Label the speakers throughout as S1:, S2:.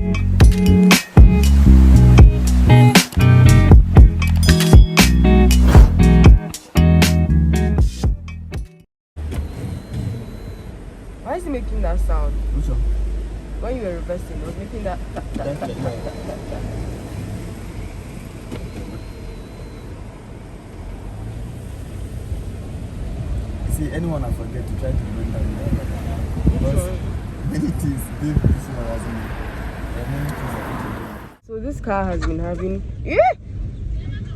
S1: Why is it making that sound?
S2: Which one?
S1: When you were reversing, it was making that.
S2: See, anyone I forget to try to remember because many things this one has many things I forget.
S1: So this car has been having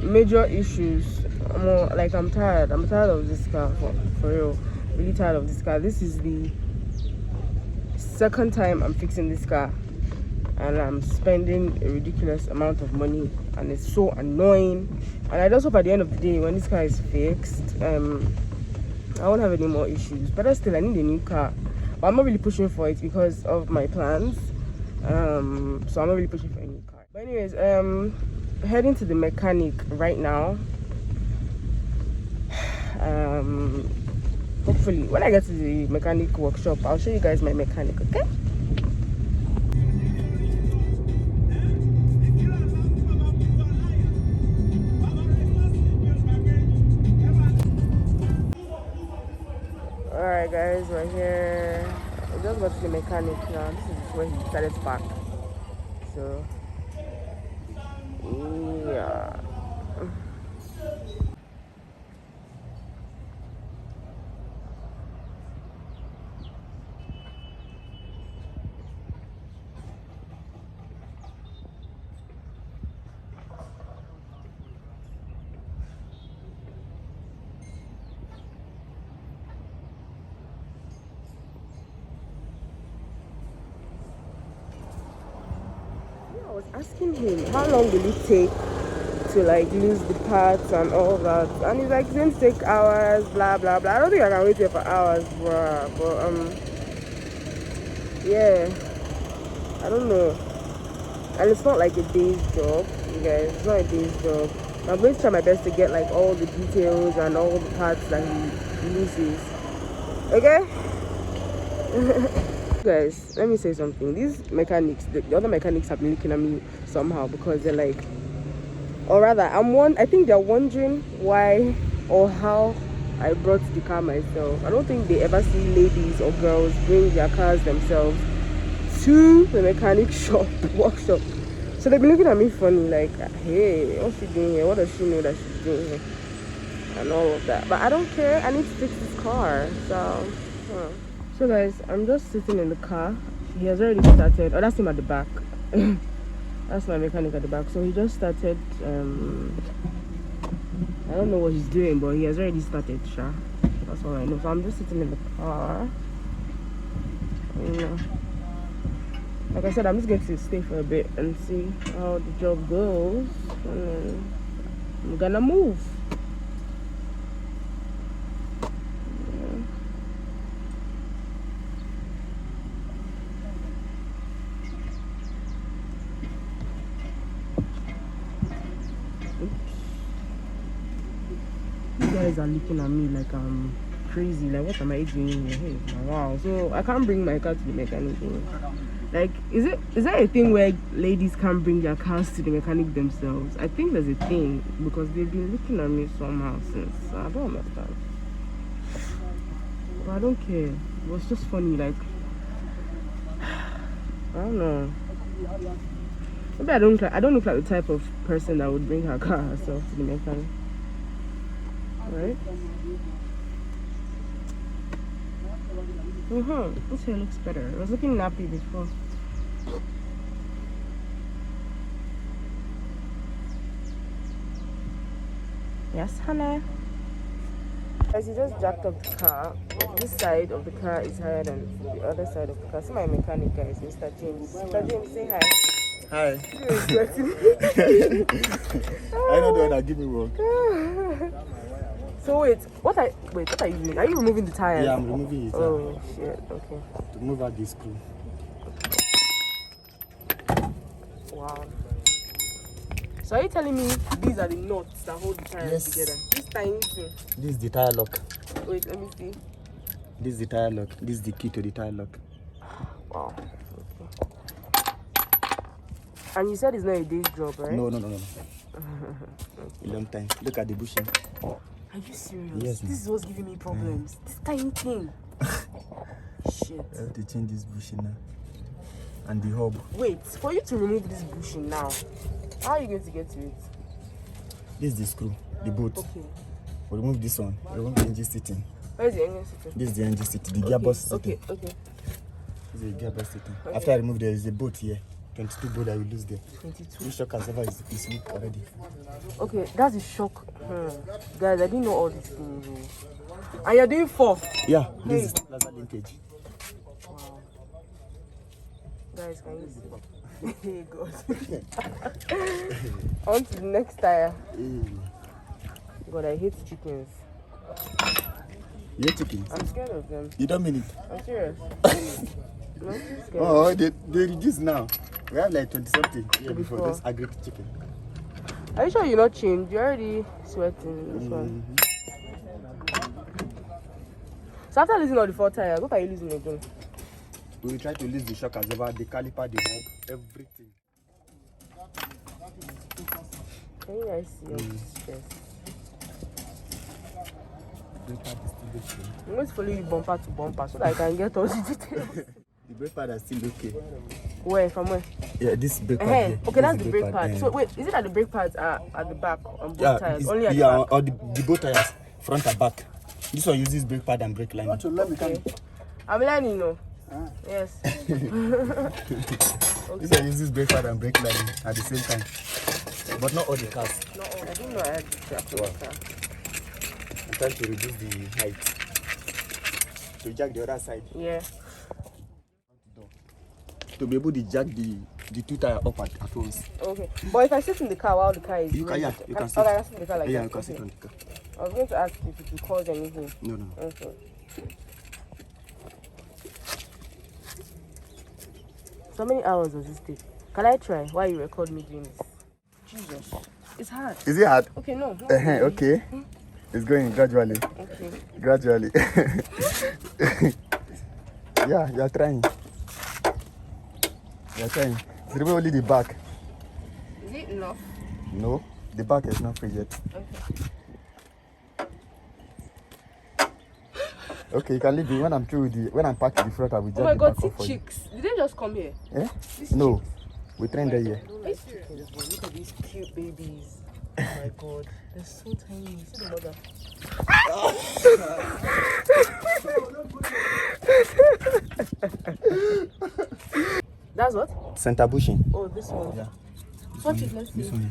S1: major issues. I'm tired. I'm tired of this car for real. Really tired of this car. This is the second time I'm fixing this car, and I'm spending a ridiculous amount of money, and it's so annoying. And I just hope at the end of the day, when this car is fixed, I won't have any more issues. But still, I need a new car. But I'm not really pushing for it because of my plans. So I'm not really pushing for a new car. But anyways, heading to the mechanic right now. Hopefully when I get to the mechanic workshop, I'll show you guys my mechanic, okay? Alright guys, we're here. I just got to the mechanic now. This is where he started to park. So yeah. I was asking him how long will it take to like lose the parts and all that, and he's like, it's going to take hours, blah blah blah. I don't think I can wait here for hours, bruh. But yeah, I don't know. And it's not like a day's job, you guys. It's not a day's job. I'm going to try my best to get like all the details and all the parts that he loses. Okay. Guys, let me say something. These mechanics, the other mechanics have been looking at me somehow because they're like, or rather, I think they're wondering why or how I brought the car myself. I don't think they ever see ladies or girls bring their cars themselves to the mechanic shop, workshop. So they've been looking at me funny, like, hey, what's she doing here? What does she know that she's doing here? And all of that. But I don't care. I need to fix this car. So guys, I'm just sitting in the car. He has already started. Oh, that's him at the back. That's my mechanic at the back. So he just started. I don't know what he's doing, but he has already started. Sure, that's all I know. So I'm just sitting in the car. Like I said, I'm just going to stay for a bit and see how the job goes, and then I'm gonna move. You guys are looking at me like I'm crazy. Like, what am I doing here? Hey, wow. So I can't bring my car to the mechanic. Like, is there a thing where ladies can't bring their cars to the mechanic themselves? I think there's a thing because they've been looking at me somehow since. So I don't understand. But I don't care. It was just funny. Like, I don't know. Maybe I don't look like the type of person that would bring her car herself to the mechanic. Right? This hair looks better. I was looking nappy before. Yes, honey. Guys, you just jacked up the car. This side of the car is higher than the other side of the car. See my mechanic, guys, Mr. James. Mr. James, say hi.
S2: Hi. I know the one that give me work.
S1: So what are you doing? Are you removing the tires?
S2: Yeah, I'm removing it.
S1: Oh shit, okay.
S2: To move out this screw.
S1: Wow. So are you telling me these are the nuts that hold the tires together? This tiny thing.
S2: This is the tire lock.
S1: Wait, let me see.
S2: This is the tire lock. This is the key to the tire lock.
S1: Wow. And you said it's not a day's job, right?
S2: No. A long time. Look at the bushing.
S1: Are you serious?
S2: Yes,
S1: this is what's giving me problems. This tiny thing. Shit.
S2: I have to change this bushing now. And the hub.
S1: Wait, for you to remove this bushing now, how are you going to get to it?
S2: This is the screw, the bolt.
S1: Okay.
S2: We'll remove this one. We'll remove the engine seating.
S1: Where is the engine sitting?
S2: This is the engine seating, the gearbox seating.
S1: Okay.
S2: This is the gearbox seating.
S1: Okay.
S2: After I remove there is a bolt here. 22 bolt I will lose there.
S1: 22.
S2: This shock absorber is weak already.
S1: Okay, that's the shock. Guys, I didn't know all these things. And you're doing 4.
S2: Yeah, this is plaza linkage.
S1: Wow. Guys, can you see? Hey, God. On to the next tire. God, I hate chickens.
S2: You hate chickens?
S1: I'm scared of them.
S2: You don't mean it?
S1: I'm serious. No, I'm scared.
S2: Oh, they reduce now. We have like 20 something here before
S1: Before.
S2: this agric chicken.
S1: Are you sure you're not changed? You're already sweating this one. So after losing all the 4 tires, what are you losing again?
S2: We will try to lose the shock absorber, the caliper, the hub, everything.
S1: Can you guys see all this stress?
S2: Brake pad is still okay.
S1: I'm going to follow you bumper to bumper so that I can get all the details.
S2: The brake pad is still okay.
S1: Where? From where?
S2: Yeah, this brake pad.
S1: Okay,
S2: Here.
S1: okay, that's
S2: This
S1: the brake pad. So wait, is it that the brake pads are at the back on both tires? Only at the back?
S2: or the both tires, front and back. This one uses brake pad and brake line.
S1: Okay. I'm learning, no. Yes.
S2: This one uses brake pad and brake line at the same time. But not all the cars.
S1: No, I didn't know I had this car.
S2: I'm trying to reduce the height. To jack the other side.
S1: Yeah.
S2: To be able to jack the 2 tires up at once.
S1: Okay. But if I sit in the car while the car is
S2: You can, yeah, you can sit.
S1: Okay, I can sit in the car like that.
S2: Yeah, you can sit on the car.
S1: I was going to ask if it will cause anything.
S2: No.
S1: Okay. So many hours does this take? Can I try while you record me doing this? Jesus. It's hard.
S2: Is it hard?
S1: Okay, no.
S2: Okay. It's going gradually.
S1: Okay.
S2: Gradually. Yeah, you're trying. It's remove only the back.
S1: Is it enough?
S2: No, the back is not free yet. Okay, you can leave it when I'm through with when I'm packed in the front. I will just.
S1: Oh my God, see
S2: for
S1: chicks. Did they just come here?
S2: Eh? No, we trained there here.
S1: These chickens, boy. Look at these cute babies. Oh my God, they're so tiny. See the mother. That's what?
S2: Center bushing.
S1: Oh, this one.
S2: Yeah.
S1: Watch it, let's see.
S2: This one.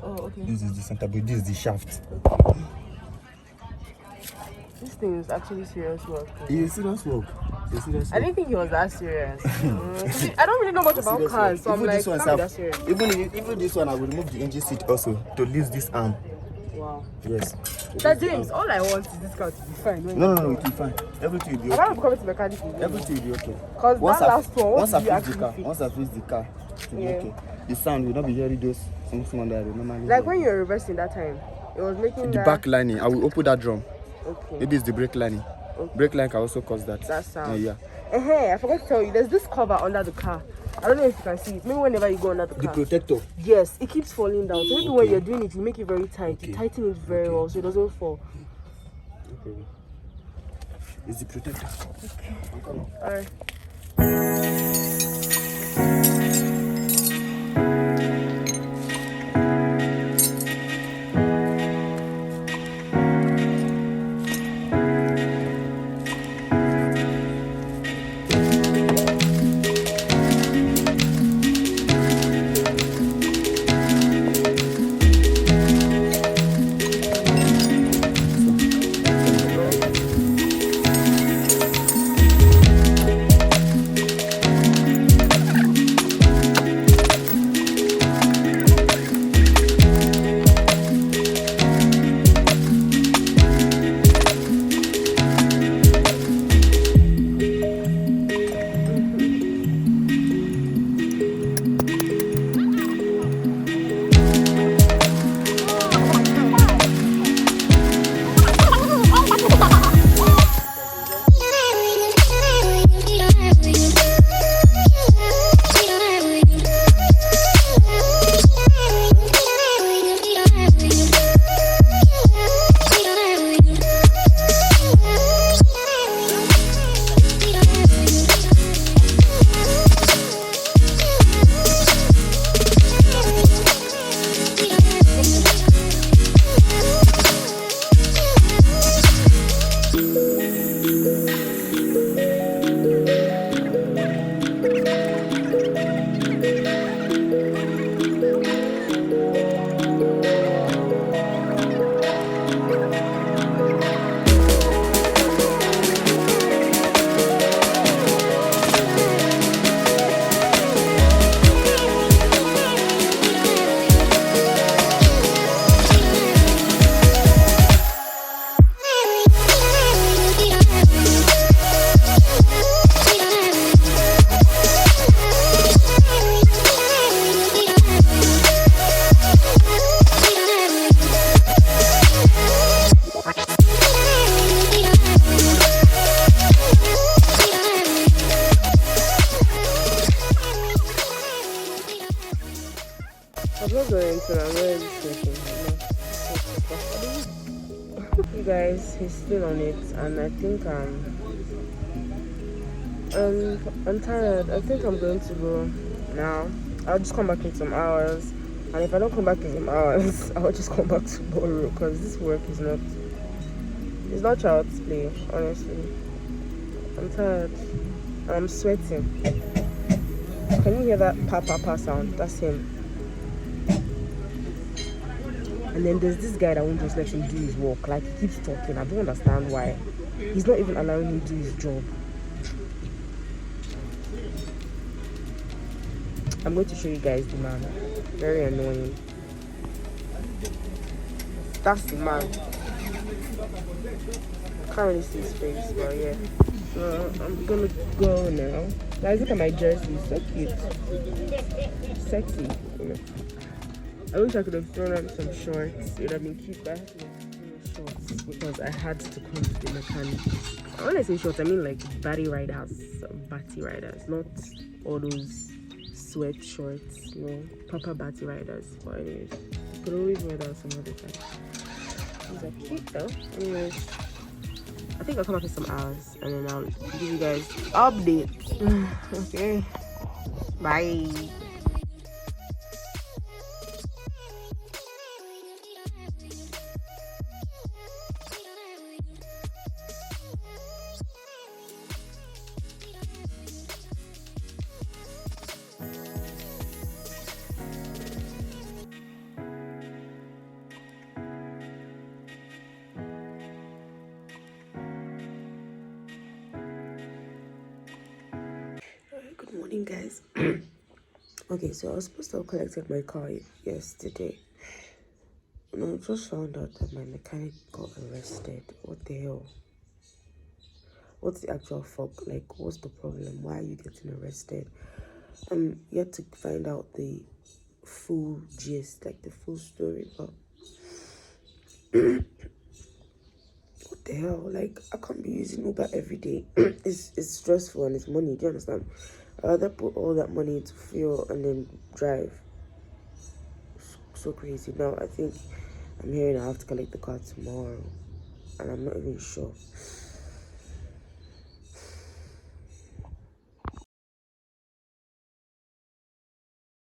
S1: Oh, okay.
S2: This is the center bushing. This is the shaft.
S1: This thing is actually serious work.
S2: It's a serious work.
S1: I didn't think he was that serious. I don't really know much about cars, so I'm like, not that serious.
S2: Even this one, I will remove the engine seat also to lose this arm.
S1: Wow.
S2: Yes.
S1: That James, all I want is this car to be fine.
S2: No, it will be fine. Everything will be
S1: I
S2: okay.
S1: don't come to mechanic.
S2: Everything will be okay.
S1: Because that last one,
S2: once I
S1: what did you
S2: fix the
S1: actually
S2: car,
S1: fix?
S2: once I fix the car, it will be
S1: Yeah.
S2: okay. The sound will not be hearing those small that I normally
S1: Like
S2: hear.
S1: when you were reversing that time, it was making
S2: The
S1: that...
S2: back lining, I will open that drum.
S1: Okay.
S2: Maybe it's the brake lining.
S1: Okay.
S2: Brake line can also cause that.
S1: That sound.
S2: Yeah.
S1: I forgot to tell you, there's this cover under the car. I don't know if you can see it. Maybe whenever you go under the
S2: The
S1: car.
S2: protector.
S1: Yes, it keeps falling down. So maybe when
S2: Okay.
S1: you're doing it, you make it very tight. You tighten it very well so it doesn't fall.
S2: Okay. It's the protector.
S1: Okay.
S2: I'm coming.
S1: Alright. not going to. I'm already sleeping. You guys, he's still on it, and I think I'm tired. I think I'm going to go now. I'll just come back in some hours, and if I don't come back in some hours, I'll just come back tomorrow because this work is not. It's not child's play, honestly. I'm tired. And I'm sweating. Can you hear that pa sound? That's him. And then there's this guy that won't just let him do his work. Like, he keeps talking. I don't understand why. He's not even allowing him to do his job. I'm going to show you guys the man. Very annoying. That's the man. I can't really see his face, but yeah. So I'm gonna go now. Guys, look at my jersey. So cute. Sexy. You know. I wish I could have thrown on some shorts. It would have been cute, but I had to wear shorts because I had to come to the mechanic. When I say shorts, I mean like batty riders, not all those sweat shorts, proper batty riders. But anyways, you could always wear that some other time. These are cute though. Anyways, I think I'll come back in some hours and then I'll give you guys updates. Okay, bye. Good morning, guys. Okay, so I was supposed to have collected my car yesterday, and I just found out that my mechanic got arrested. What the hell? What's the actual fuck? Like, what's the problem? Why are you getting arrested? I'm yet to find out the full gist, like the full story, but what the hell? Like, I can't be using Uber every day. It's stressful and it's money. Do you understand? I'd rather put all that money into fuel and then drive. So crazy. Now I think I'm hearing I have to collect the car tomorrow, and I'm not even sure.